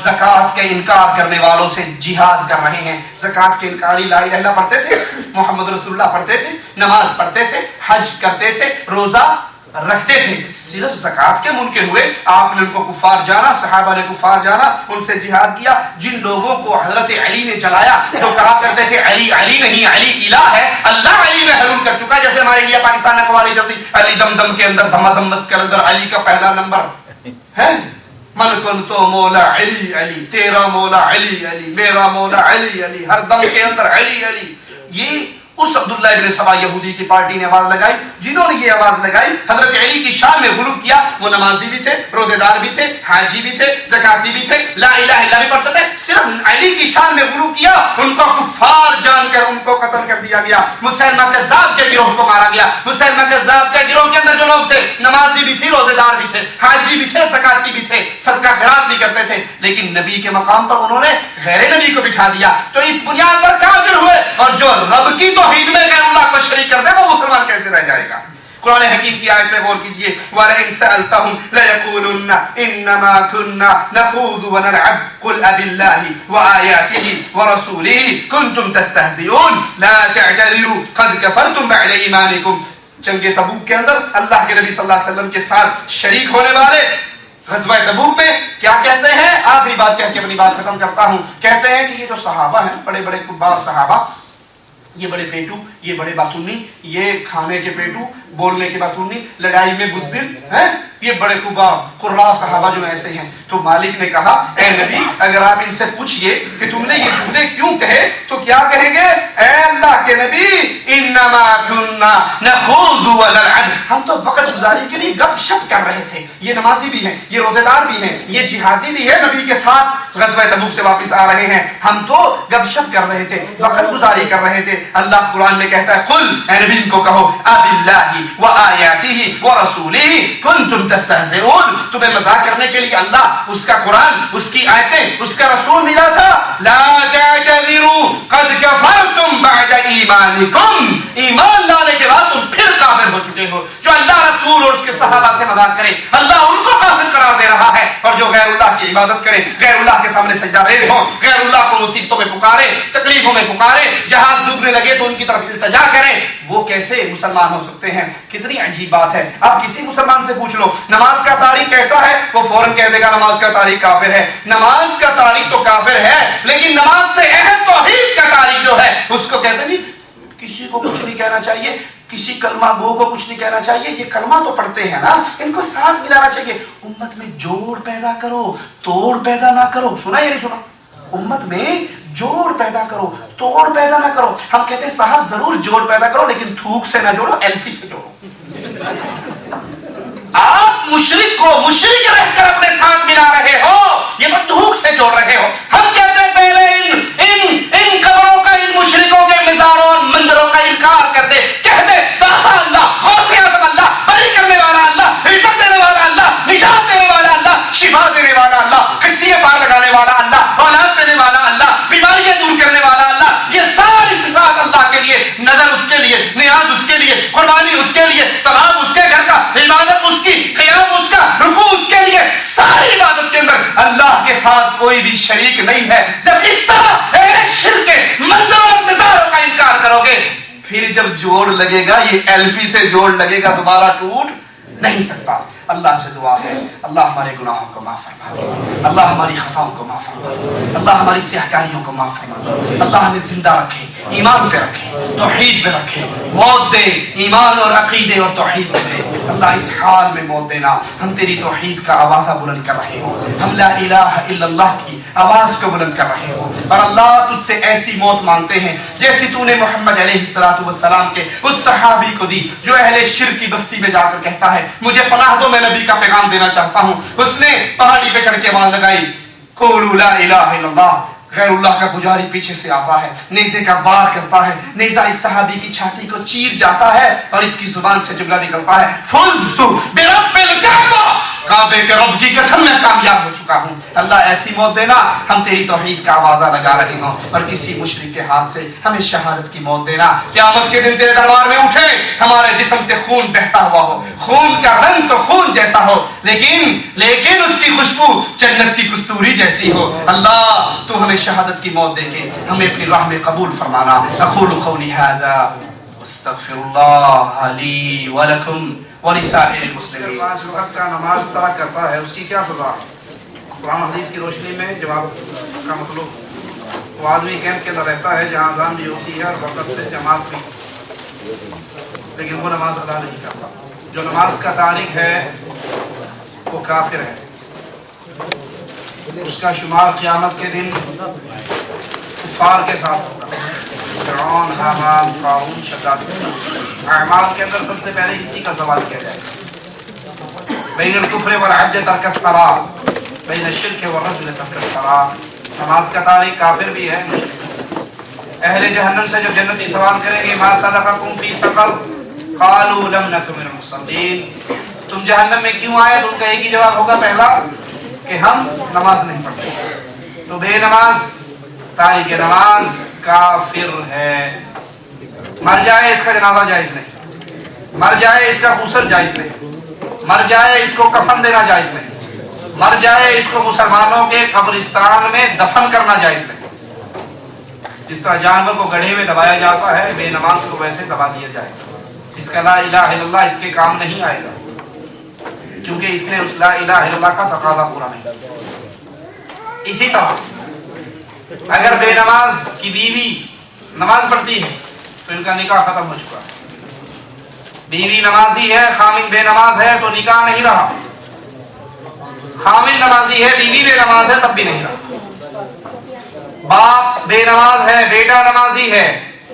ज़कात के इनकार करने वालों से जिहाद कर रहे हैं। ज़कात के इनकारी ला इलाहा इल्लल्लाह पढ़ते थे, मोहम्मद रसूलुल्लाह पढ़ते थे, नमाज पढ़ते थे, हज करते थे, रोजा रखते थे, सिर्फ ज़कात के मुनकिर हुए। आपने उनको कुफार जाना, सहाबा ने कुफार जाना, उनसे जिहाद किया। जिन लोगों को हजरत अली ने जलाया तो कहा करते थे अली अली नहीं, अली इलाह है, अल्लाह अली में हरून कर चुका। जैसे हमारे इंडिया पाकिस्तान में कवाली चलती, अली दम दम के अंदर धमाधम मस्त के अंदर अली का पहला नंबर है। मन कुन तो मौला अली अली, तेरा मौला अली अली, मेरा मौला अली अली, हर दम के अंदर अली अली। ये उस अब्दुल्ला इब्न सबा यहूदी की पार्टी ने आवाज लगाई। जिन्होंने ये आवाज लगाई हजरत अली की शान में गुलूब किया। वो नमाजी भी थे, रोजेदार भी थे, हाजी भी थे, ज़काती भी थे, ला इलाहा इल्लल्लाह भी पढ़ते थे। सिर्फ अली की शान में गुलूब किया, उनको कुफार जानकर उनको कत्ल कर दिया गया। मुसैलमा कज़्ज़ाब के गिरोह को मारा गया। मुसैलमा कज़्ज़ाब के गिरोह के अंदर जो लोग थे, नमाजी भी थे, रोजेदार भी थे, हाजी भी थे, ज़काती भी थे, सदका खैरात भी करते थे, लेकिन नबी के मकाम पर उन्होंने गैर नबी को बिठा दिया। तो इस बुनियाद पर काफिर हुए। और जो रब की तौहीद में गैरुल्लाह को शरीक कर दे वो मुसलमान कैसे रह जाएगा? कुरान हकीम की आयत में गौर कीजिए, वलइन सअलतहुम लयक़ूलुन्ना इन्नमा कुन्ना नख़ूदु व नलअब कुल अबिल्लाहि व आयातिहि व रसूलिहि कुंतुम तस्तहज़िऊन ला तअतज़िरू क़द कफ़रतुम बअद ईमानिकुम। जंग तबूक के अंदर अल्लाह के नबी सल्लल्लाहु अलैहि वसल्लम के साथ शरीक होने वाले ग़ज़वा तबूक में क्या कहते हैं? आखिरी बात कह के अपनी बात खत्म करता हूं। कहते हैं कि ये जो सहाबा हैं, बड़े बड़े कुब्बार सहाबा, ये बड़े पेटू, ये बड़े बातूनी, ये खाने के पेटू, बोलने के बातूनी, लड़ाई में बुज़दिल हैं, ये बड़े कुर्रा सहाबा जो ऐसे हैं। तो मालिक ने कहा, ए नबी, अगर आप इनसे पूछिए कि तुमने ये जुमले क्यों कहे, तो क्या कहेंगे? ए अल्लाह के नबी, इन्नमा कुन्ना नख़ूदु व नलअब, हम तो वक़्त गुजारी के लिए गपशप कर रहे थे। ये नमाजी भी हैं, ये रोजेदार भी हैं, ये जिहादी भी है, नबी के साथ ग़ज़वा तबूक से वापस आ रहे हैं। हम तो गपशप कर रहे थे, वक़्त गुजारी कर रहे थे। अल्लाह कुरान में कहता है, कुल, ए नबी इनको कहो, अबिल्लाहि व आयातिहि व रसूलिहि कुंतुम तस्तहज़िऊन, तुम्हें मजाक करने के लिए अल्लाह, उसका कुरान, उसकी आयतें, उसका रसूल मिला था। ला तअतज़िरू क़द कफ़रतुम बअद ईमानिकुम, ईमान लाने के बाद तुम फिर काफिर हो चुके हो। जो अल्लाह रसूल और उसके सहाबा से मजाक करे, अल्लाह उनको काफिर करार दे रहा है। और जो गैरुल्लाह की इबादत करे, गैरुल्लाह के सामने सजदा रेज़ हो, गैरुल्लाह को मुसीबतों में पुकारे, तकलीफों में पुकारे, जहाज डूबने लगे तो उनकी तरफ इल्तिजा करे, वो कैसे मुसलमान हो सकते हैं? कितनी अजीब बात है। आप किसी मुसलमान से पूछ लो नमाज का तारीख कैसा है, वो फौरन कह देगा नमाज का तारीख काफिर है। नमाज का तारीख तो काफिर है, लेकिन नमाज से अहम तौहीद का तारीख जो है उसको कहते नहीं, किसी को कुछ नहीं कहना चाहिए, किसी कलमा गो को कुछ नहीं कहना चाहिए। ये कलमा तो पढ़ते हैं ना, इनको साथ मिलाना चाहिए। उम्मत में जोड़ पैदा करो, तोड़ पैदा ना करो। सुना या नहीं सुना? उम्मत में जोड़ पैदा करो, तोड़ पैदा ना करो। हम कहते हैं साहब जरूर जोड़ पैदा करो, लेकिन थूक से ना जोड़ो, एल्फी से जोड़ो। आप मुशरिक को मुशरिक रहकर अपने साथ मिला रहे हो, ये तो थूक से जोड़ रहे हो। हम कहते हैं पहले इन कब्रों का, इन मुशरिकों के मिज़ारों और मंदिरों का इनकार कर दे। कह दे अल्लाह, गौसे आज़म अल्लाह, बरी करने वाला अल्लाह, इज्जत देने वाला अल्लाह, निजात देने वाला अल्लाह, शिफा देने वाला अल्लाह, किस्तियां पार लगाने वाला अल्लाह, औलाद देने वाला अल्लाह, बीमारियां दूर करने वाला अल्लाह। ये सारी सिफात अल्लाह के लिए, नजर उसके लिए, नियाज उसके लिए, कुर्बानी उसके लिए, तलाब उसके घर का, इबादत उसकी, क़ियाम उसका, रुकू उसके लिए। सारी इबादत के अंदर अल्लाह के साथ कोई भी शरीक नहीं है। जब इस तरह शिर्क के मंदिरों और मिज़ारों का इनकार करोगे, फिर जब जोड़ लगेगा, ये एल्फी से जोड़ लगेगा, दोबारा टूट नहीं सकता। अल्लाह से दुआ है, अल्लाह हमारे गुनाहों को माफ फरमा, अल्लाह हमारी खताओं को माफ फरमा, अल्लाह हमारी सियाहकारियों को माफ फरमा, अल्लाह हमें जिंदा रखे, ईमान पे रखे, तौहीद पे रखे, मौत दे ईमान और अकीदे और तौहीद पे दे। अल्लाह इस हाल में मौत देना, हम तेरी तौहीद का आवाज़ा बुलंद कर रहे हो, हम ला इलाहा इल्लल्लाह की आवाज़ को बुलंद कर रहे हो। और अल्लाह तुझसे ऐसी मौत मांगते हैं जैसी तूने मोहम्मद अलैहिस्सलातु वस्सलाम के उस सहाबी को दी जो अहले शिर्क की बस्ती में जाकर कहता है, मुझे पनाह दो, मैं नबी का पैगाम देना चाहता हूं। उसने पहाड़ी पे चढ़ के आवाज लगाई, क़ूलू ला इलाहा इल्लल्लाह। गैरुल्लाह का पुजारी पीछे से आता है, नेज़े का वार करता है, नेज़ा इस सहाबी की छाती को चीर जाता है और इसकी जुबान से जुमला निकलता है, फुज़्तु बिरब्बिल काबा, کعبے کے رب کی قسم میں کامیاب ہو چکا ہوں. اللہ ایسی موت دینا ہم تیری توحید کا آوازہ لگا رہے ہوں اور کسی مشرک کے ہاتھ سے ہمیں شہادت کی موت دینا. قیامت کے دن تیرے دربار میں اٹھے, ہمارے جسم سے خون بہتا ہوا ہو, خون کا رنگ تو خون جیسا ہو لیکن اس کی خوشبو جنت کی کستوری جیسی ہو. اللہ تو ہمیں شہادت کی موت دے کے ہمیں اپنی راہ میں قبول فرمانا. اقول قولی ھذا واستغفر اللہ لی ولکم ولسائر المسلمین. 5 وقت کا نماز ترک کرتا ہے, اس کی کیا سزا؟ قرآن حدیث کی روشنی میں جواب کا مطلب وہ آدمی کیمپ کے اندر رہتا ہے جہاں اذان بھی ہوتی ہے اور وقت سے جماعت بھی, لیکن وہ نماز ادا نہیں کرتا. جو نماز کا تارک ہے وہ کافر ہے. اس کا شمار قیامت کے دن کفار کے ساتھ ہوگا. فرعون, حامان, قارون, شداد. اعمال کے اندر سب سے پہلے اسی کا سوال کیا جائے گا. بین الکفر والعبد ترک الصلاۃ, بین الشرک والرجل ترک الصلاۃ. نماز کا تارک کافر بھی ہے. اہل جہنم سے جب جنتی سوال کریں گے ما سلککم فی سقر قالوا لم نک من المصلین, تم جہنم میں کیوں آئے؟ تو ان کا ایک ہی جواب ہوگا پہلا کہ ہم نماز نہیں پڑھتے. تو بے نماز, تارک نماز کافر ہے. مر جائے اس کا جنازہ جائز نہیں, مر جائے اس کا غسل جائز نہیں, مر جائے اس کو کفن دینا جائز نہیں, مر جائے اس کو مسلمانوں کے قبرستان میں دفن کرنا جائز نہیں. جس طرح جانور کو گڑھے میں دبایا جاتا ہے, بے نماز کو ویسے دبا دیا جائے. اس کا لا الہ الا اللہ اس کے کام نہیں آئے گا, کیونکہ اس نے اس لا الہ الا اللہ کا تقاضا پورا نہیں کیا. اسی طرح اگر بے نماز کی بیوی نماز پڑھتی ہے تو ان کا نکاح ختم ہو چکا ہے. بیوی نمازی ہے, خامن بے نماز ہے تو نکاح نہیں رہا. خامن نمازی ہے, بیوی بے نماز ہے, تب بھی نہیں رہا. باپ بے نماز ہے, بیٹا نمازی ہے,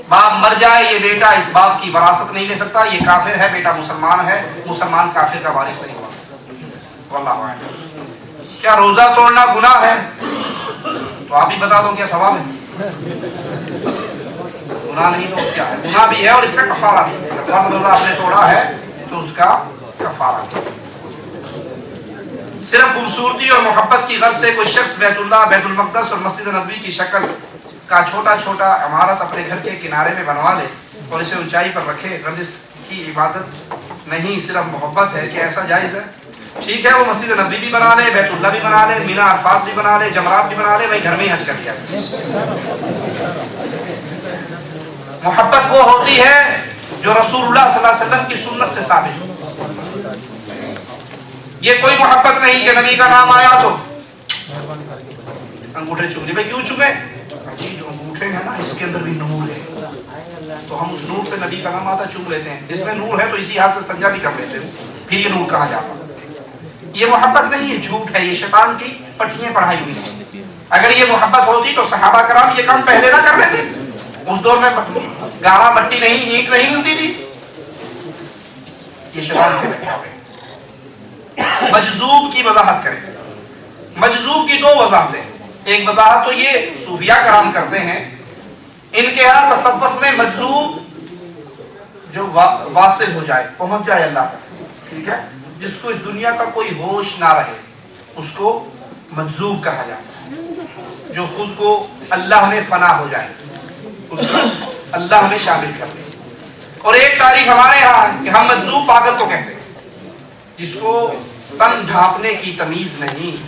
باپ مر جائے یہ بیٹا اس باپ کی وراثت نہیں لے سکتا, یہ کافر ہے, بیٹا مسلمان ہے, مسلمان کافر کا وارث نہیں ہوا. واللہ اعلم. کیا روزہ توڑنا گناہ ہے؟ تو آپ ہی بتا دو کیا ثواب ہے؟ گناہ نہیں تو کیا ہے؟ گناہ بھی ہے اور اس کا کفارہ بھی ہے. اگر روزہ آپ نے توڑا ہے تو اس کا کفارہ ہے. صرف خوبصورتی اور محبت کی غرض سے کوئی شخص بیت اللہ, بیت المقدس اور مسجد نبوی کی شکل کا چھوٹا چھوٹا عمارت اپنے گھر کے کنارے میں بنوا لے اور اسے اونچائی پر رکھے, غرض اس کی عبادت نہیں صرف محبت ہے. کہ ایسا جائز ہے؟ ٹھیک ہے, وہ مسجد نبوی بھی بنا لے, بیت اللہ بھی بنا لے, مینا عرفات بھی بنا لے, جمرات بھی بنا لے, بھائی گھر میں ہی حج کر لیا. محبت وہ ہوتی ہے جو رسول اللہ صلی اللہ علیہ وسلم کی سنت سے ثابت ہو. یہ کوئی محبت نہیں کہ نبی کا نام آیا تو انگوٹھے چوم لی. بھائی کیوں چومے؟ جو انگوٹھے ہیں نا اس کے اندر بھی نور ہے, تو ہم اس نور سے نبی کا نام آتا چوم لیتے ہیں. اس میں نور ہے تو اسی ہاتھ سے استنجا بھی کر لیتے ہیں, پھر یہ نور کہا جاتا. یہ محبت نہیں ہے, جھوٹ ہے, یہ شیطان کی پٹھیاں پڑھائی ہوئی ہیں. اگر یہ محبت ہوتی تو صحابہ کرام یہ کام پہلے نہ کر لیتے. اس دور میں گارا مٹی نہیں, اینٹ نہیں ملتی تھی. یہ شیطان کے بیٹھے ہوئے. مجذوب کی وضاحت کریں. مجذوب کی 2 وضاحتیں. ایک وضاحت تو یہ صوفیہ کرام کرتے ہیں, ان کے یہاں تصوف میں مجذوب جو واصل ہو جائے, پہنچ جائے اللہ تک, ٹھیک ہے, جس کو اس دنیا کا کوئی ہوش نہ رہے, اس کو مجذوب کہا جاتا ہے. جو خود کو اللہ میں فنا ہو جائے, اس کو اللہ میں شامل کر دے. اور ایک تعریف ہمارے یہاں کہ ہم مجذوب پاگل کو کہتے ہیں, جس کو تن ڈھانپنے کی تمیز نہیں,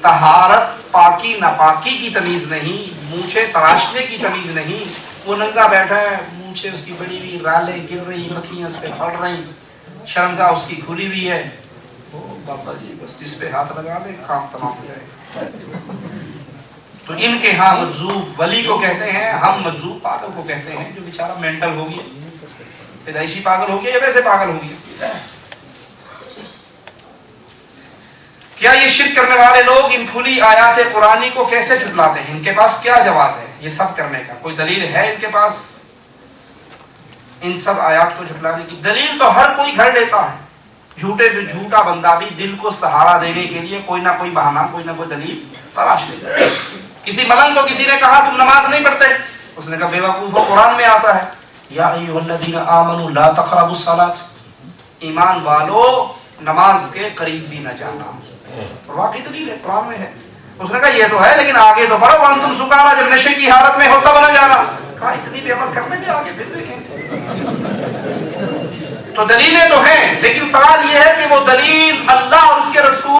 طہارت پاکی ناپاکی کی تمیز نہیں, مونچھیں تراشنے کی تمیز نہیں. وہ ننگا بیٹھا ہے, مونچھیں اس کی بڑی ہوئی, رالیں گر رہی, مکھیاں اس پہ پڑ رہی, شرمگاہ اس کی کھلی ہوئی ہے. بابا جی بس جس پہ ہاتھ لگا دے کام تمام ہو جائے. تو ان کے ہاں مجذوب ولی کو کہتے ہیں, ہم مجذوب پاگل کو کہتے ہیں جو بیچارہ مینٹل ہو گیا, پیدائشی پاگل ہو گیا یا ویسے پاگل ہو گیا. کیا یہ شرک کرنے والے لوگ ان کھلی آیات قرآنی کو کیسے جھٹلاتے ہیں؟ ان کے پاس کیا جواز ہے یہ سب کرنے کا؟ کوئی دلیل ہے ان کے پاس ان سب آیات کو جھٹلانے کی؟ دلیل تو ہر کوئی گھڑ لیتا ہے. جھوٹے سے جھوٹا بندہ بھی دل کو سہارا دینے کے لیے کوئی نہ کوئی بہانہ, کوئی نہ کوئی دلیل تلاش لیتا ہے. کسی ملنگ کو کسی نے کہا تم نماز نہیں پڑھتے, اس نے کہا بے وقوف, قرآن میں آتا ہے یا ایھا الذین آمنوا لا تقربوا الصلاۃ, ایمان والو نماز کے قریب بھی نہ جانا. واقعی دلیل ہے، قرآن میں ہے. اس نے کہا یہ تو ہے لیکن آگے تو پڑھو وانتم سکارا، جب نشے کی حالت میں ہو تب نہ جانا. کہا اتنی بھی عمل کر لیں گے آگے پھر دیکھیں. تو دلیلیں تو ہیں لیکن سوال یہ ہے کہ وہ دلیل اللہ اور اس کے رسول